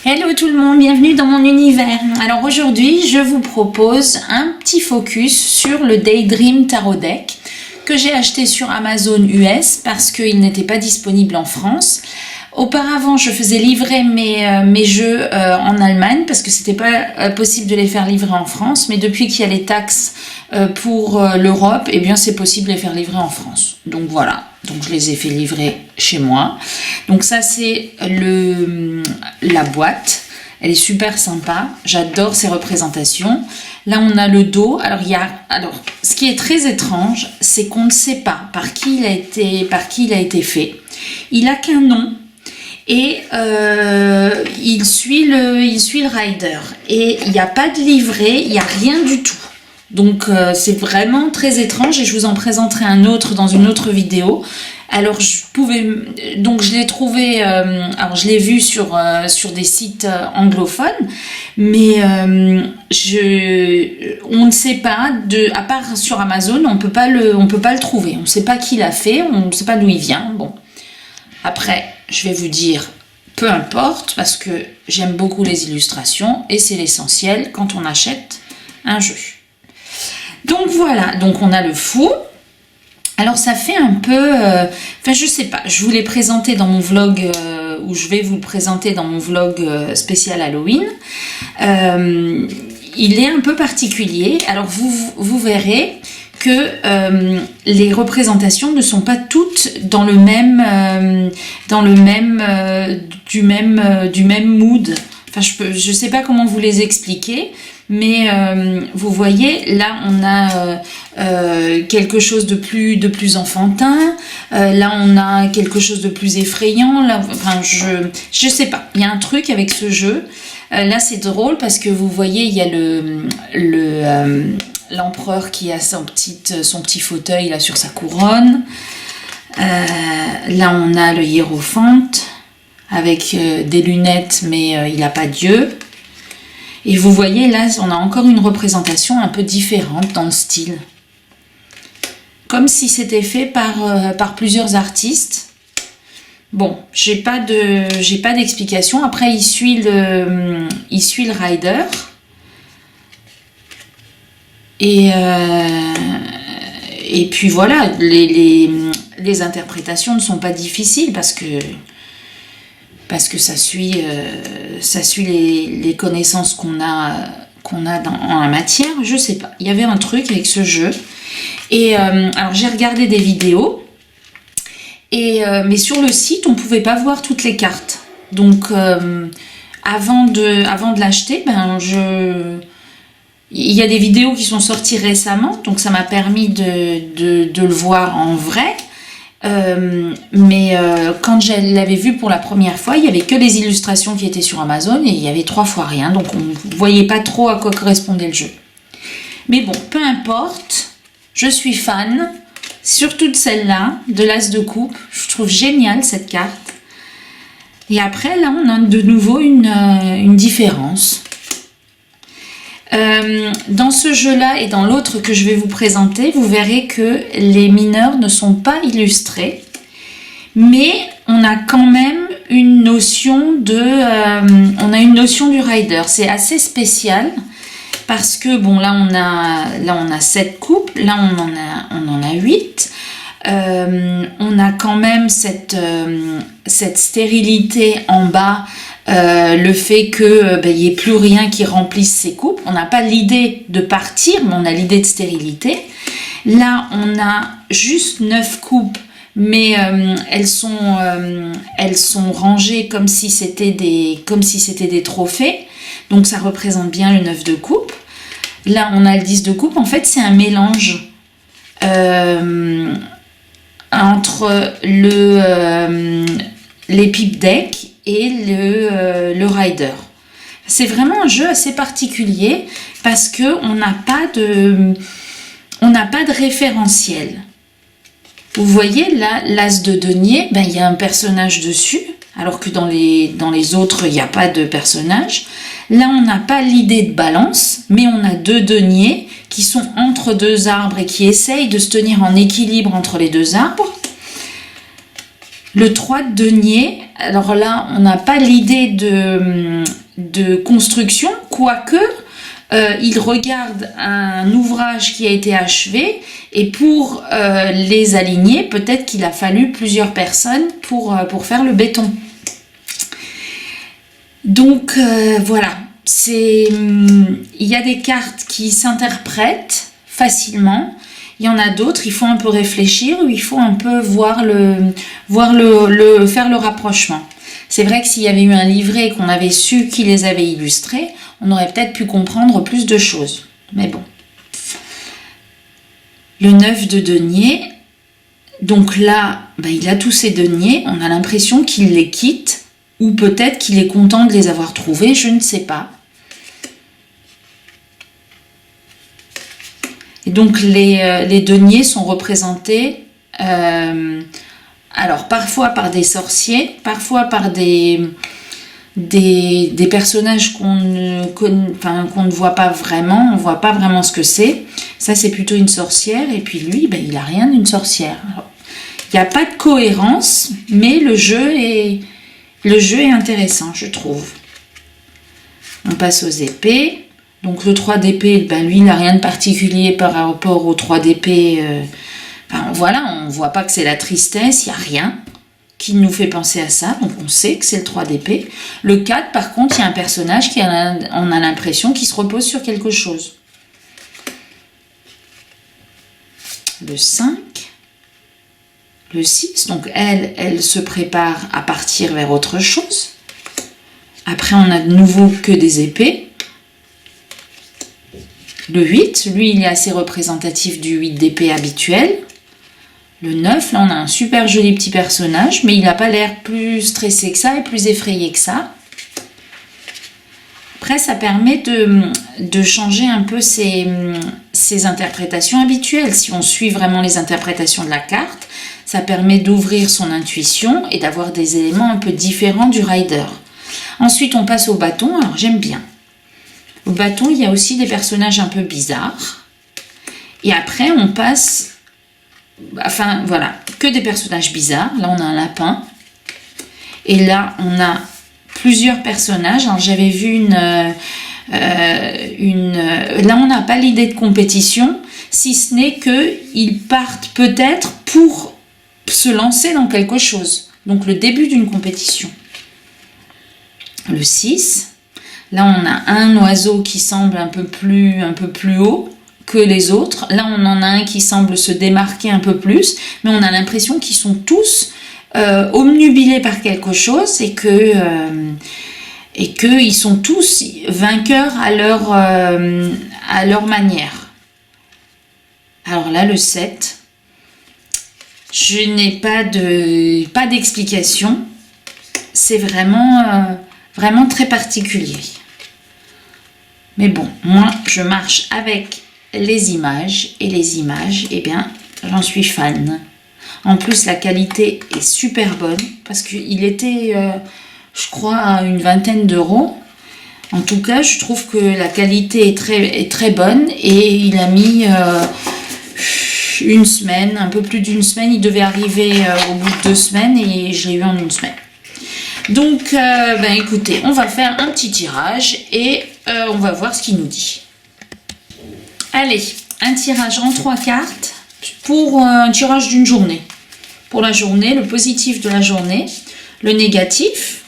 Hello tout le monde, bienvenue dans mon univers. Alors aujourd'hui, je vous propose un petit focus sur le Daydream Tarot Deck que j'ai acheté sur Amazon US parce qu'il n'était pas disponible en France. Auparavant, je faisais livrer mes jeux en Allemagne parce que c'était pas possible de les faire livrer en France. Mais depuis qu'il y a les taxes pour l'Europe, eh bien c'est possible de les faire livrer en France. Donc voilà, donc je les ai fait livrer chez moi. Donc ça c'est la boîte. Elle est super sympa, j'adore ces représentations. Là, on a le dos. Alors, ce qui est très étrange, c'est qu'on ne sait pas par qui il a été fait. Il n'a qu'un nom. Et il suit le rider et il n'y a pas de livret, il n'y a rien du tout. Donc c'est vraiment très étrange et je vous en présenterai un autre dans une autre vidéo. Alors je l'ai trouvé, alors je l'ai vu sur des sites anglophones, mais on ne sait pas, à part sur Amazon, on peut pas le trouver. On ne sait pas qui l'a fait, on ne sait pas d'où il vient. Bon. Après, je vais vous dire, peu importe, parce que j'aime beaucoup les illustrations et c'est l'essentiel quand on achète un jeu. Donc voilà, donc on a le fou. Alors ça fait un peu, je sais pas, je vous l'ai présenté dans mon vlog, ou je vais vous le présenter dans mon vlog spécial Halloween. Il est un peu particulier, alors vous verrez que les représentations ne sont pas toutes dans du même mood. Enfin, je sais pas comment vous les expliquer, mais vous voyez, là on a quelque chose de plus enfantin, là on a quelque chose de plus effrayant, là, enfin je sais pas, il y a un truc avec ce jeu. Là c'est drôle parce que vous voyez, il y a l'empereur qui a son petit fauteuil là sur sa couronne. Là on a le hiérophante avec des lunettes, mais il n'a pas d'yeux. Et vous voyez là on a encore une représentation un peu différente dans le style, comme si c'était fait par plusieurs artistes. Bon, j'ai pas d'explication. Après il suit le rider. Et puis voilà, les interprétations ne sont pas difficiles parce que ça suit les connaissances qu'on a en la matière. Je sais pas, il y avait un truc avec ce jeu. Et alors j'ai regardé des vidéos, mais sur le site on pouvait pas voir toutes les cartes. Donc avant de l'acheter, il y a des vidéos qui sont sorties récemment, donc ça m'a permis de le voir en vrai. Mais quand je l'avais vu pour la première fois, il n'y avait que les illustrations qui étaient sur Amazon et il y avait 3 fois rien, donc on ne voyait pas trop à quoi correspondait le jeu. Mais bon, peu importe, je suis fan, surtout de celle-là, de l'As de coupe. Je trouve géniale cette carte. Et après, là, on a de nouveau une différence. Dans ce jeu-là et dans l'autre que je vais vous présenter, vous verrez que les mineurs ne sont pas illustrés, mais on a quand même une notion du rider. C'est assez spécial parce que bon, là on a 7 coupes, là on en a 8. On a quand même cette stérilité en bas. Le fait qu'il n'y ait plus rien qui remplisse ces coupes. On n'a pas l'idée de partir, mais on a l'idée de stérilité. Là, on a juste 9 coupes, mais elles sont rangées comme si c'était des trophées. Donc, ça représente bien le 9 de coupe. Là, on a le 10 de coupe. En fait, c'est un mélange entre les pipe decks et le rider. C'est vraiment un jeu assez particulier parce que on n'a pas de référentiel. Vous voyez là, l'as de denier, il y a un personnage dessus, alors que dans les autres il n'y a pas de personnage. Là on n'a pas l'idée de balance, mais on a 2 deniers qui sont entre 2 arbres et qui essayent de se tenir en équilibre entre les 2 arbres. Le 3 de denier, alors là, on n'a pas l'idée de construction, quoique il regarde un ouvrage qui a été achevé et pour les aligner, peut-être qu'il a fallu plusieurs personnes pour faire le béton. Donc voilà, il y a des cartes qui s'interprètent facilement. Il y en a d'autres, il faut un peu réfléchir ou il faut un peu faire le rapprochement. C'est vrai que s'il y avait eu un livret et qu'on avait su qui les avait illustrés, on aurait peut-être pu comprendre plus de choses. Mais bon. Le 9 de denier, donc là, il a tous ses deniers, on a l'impression qu'il les quitte, ou peut-être qu'il est content de les avoir trouvés, je ne sais pas. Et donc les deniers sont représentés alors parfois par des sorciers, parfois par des personnages qu'on ne voit pas vraiment, on ne voit pas vraiment ce que c'est. Ça c'est plutôt une sorcière et puis lui il n'a rien d'une sorcière. Il n'y a pas de cohérence, mais le jeu est intéressant, je trouve. On passe aux épées. Donc le 3 d'épée, lui, il n'a rien de particulier par rapport au 3 d'épée. Voilà, on ne voit pas que c'est la tristesse, il n'y a rien qui nous fait penser à ça. Donc on sait que c'est le 3 d'épée. Le 4, par contre, il y a un personnage on a l'impression qu'il se repose sur quelque chose. Le 5. Le 6, donc elle se prépare à partir vers autre chose. Après, on a de nouveau que des épées. Le 8, lui, il est assez représentatif du 8 d'épée habituel. Le 9, là, on a un super joli petit personnage, mais il n'a pas l'air plus stressé que ça et plus effrayé que ça. Après, ça permet de changer un peu ses interprétations habituelles. Si on suit vraiment les interprétations de la carte, ça permet d'ouvrir son intuition et d'avoir des éléments un peu différents du rider. Ensuite, on passe au bâton. Alors, j'aime bien. Au bâton, il y a aussi des personnages un peu bizarres. Et après, on passe... voilà, que des personnages bizarres. Là, on a un lapin. Et là, on a plusieurs personnages. Alors, j'avais vu là, on n'a pas l'idée de compétition, si ce n'est qu'ils partent peut-être pour se lancer dans quelque chose. Donc, le début d'une compétition. Le 6... Là, on a un oiseau qui semble un peu plus haut que les autres. Là, on en a un qui semble se démarquer un peu plus. Mais on a l'impression qu'ils sont tous obnubilés par quelque chose et qu'ils sont tous vainqueurs à leur manière. Alors là, le 7, je n'ai pas d'explication. C'est vraiment très particulier. Mais bon, moi, je marche avec les images. Et les images, j'en suis fan. En plus, la qualité est super bonne. Parce qu'il était, je crois, à une vingtaine d'euros. En tout cas, je trouve que la qualité est très bonne. Et il a mis une semaine, un peu plus d'une semaine. Il devait arriver au bout de 2 semaines. Et je l'ai eu en 1 semaine. Donc, écoutez, on va faire un petit tirage et on va voir ce qu'il nous dit. Allez, un tirage en 3 cartes pour un tirage d'une journée. Pour la journée, le positif de la journée, le négatif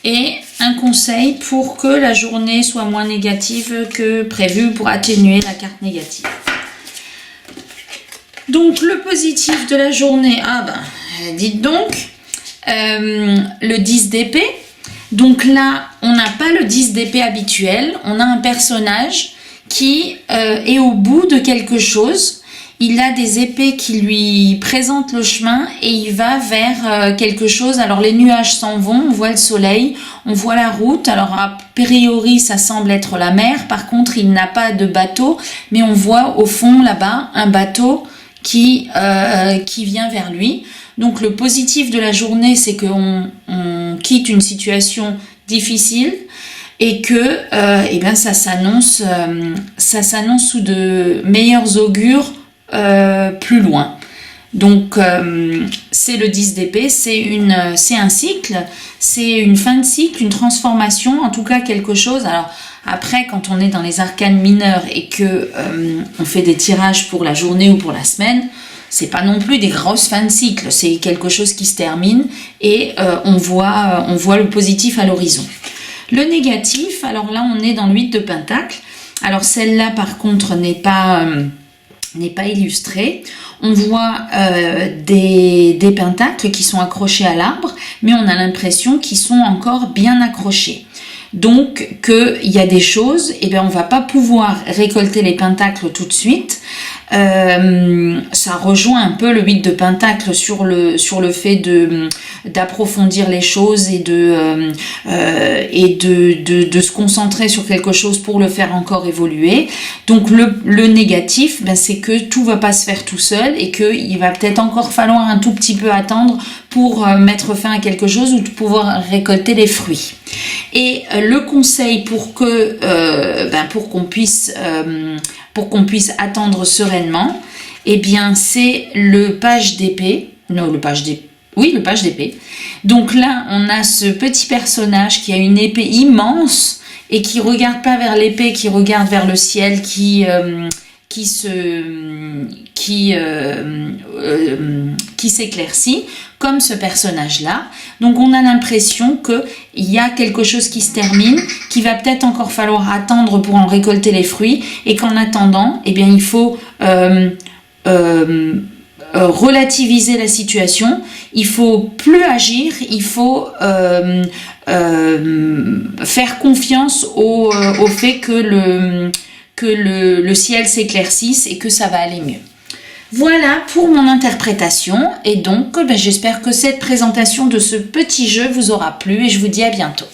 et un conseil pour que la journée soit moins négative que prévu pour atténuer la carte négative. Donc, le positif de la journée, dites donc... le 10 d'épée. Donc là, on n'a pas le 10 d'épée habituel. On a un personnage qui est au bout de quelque chose. Il a des épées qui lui présentent le chemin et il va vers quelque chose. Alors les nuages s'en vont, on voit le soleil, on voit la route. Alors a priori, ça semble être la mer. Par contre, il n'a pas de bateau, mais on voit au fond là-bas un bateau qui vient vers lui. Donc le positif de la journée, c'est qu'on quitte une situation difficile et que ça s'annonce sous de meilleurs augures plus loin. Donc c'est le 10 d'épée, c'est un cycle, c'est une fin de cycle, une transformation, en tout cas quelque chose. Alors après, quand on est dans les arcanes mineurs et que on fait des tirages pour la journée ou pour la semaine, c'est pas non plus des grosses fins de cycle, c'est quelque chose qui se termine et on voit le positif à l'horizon. Le négatif, alors là on est dans le 8 de Pentacle. Alors celle-là par contre n'est pas illustrée. On voit des pentacles qui sont accrochés à l'arbre, mais on a l'impression qu'ils sont encore bien accrochés. Donc qu'il y a des choses, et bien on va pas pouvoir récolter les pentacles tout de suite. Ça rejoint un peu le 8 de Pentacle sur le fait d'approfondir les choses et de se concentrer sur quelque chose pour le faire encore évoluer. Donc le négatif, ben, c'est que tout va pas se faire tout seul et qu'il va peut-être encore falloir un tout petit peu attendre pour mettre fin à quelque chose ou de pouvoir récolter les fruits. Et le conseil pour qu'on puisse attendre sereinement, eh bien c'est le page d'épée. Non, le page d'épée. Donc là, on a ce petit personnage qui a une épée immense et qui regarde pas vers l'épée, qui regarde vers le ciel, qui s'éclaircit, comme ce personnage-là. Donc on a l'impression qu'il y a quelque chose qui se termine, qu'il va peut-être encore falloir attendre pour en récolter les fruits, et qu'en attendant, eh bien, il faut relativiser la situation, il faut plus agir, il faut faire confiance au fait que le ciel s'éclaircisse et que ça va aller mieux. Voilà pour mon interprétation, et donc j'espère que cette présentation de ce petit jeu vous aura plu et je vous dis à bientôt.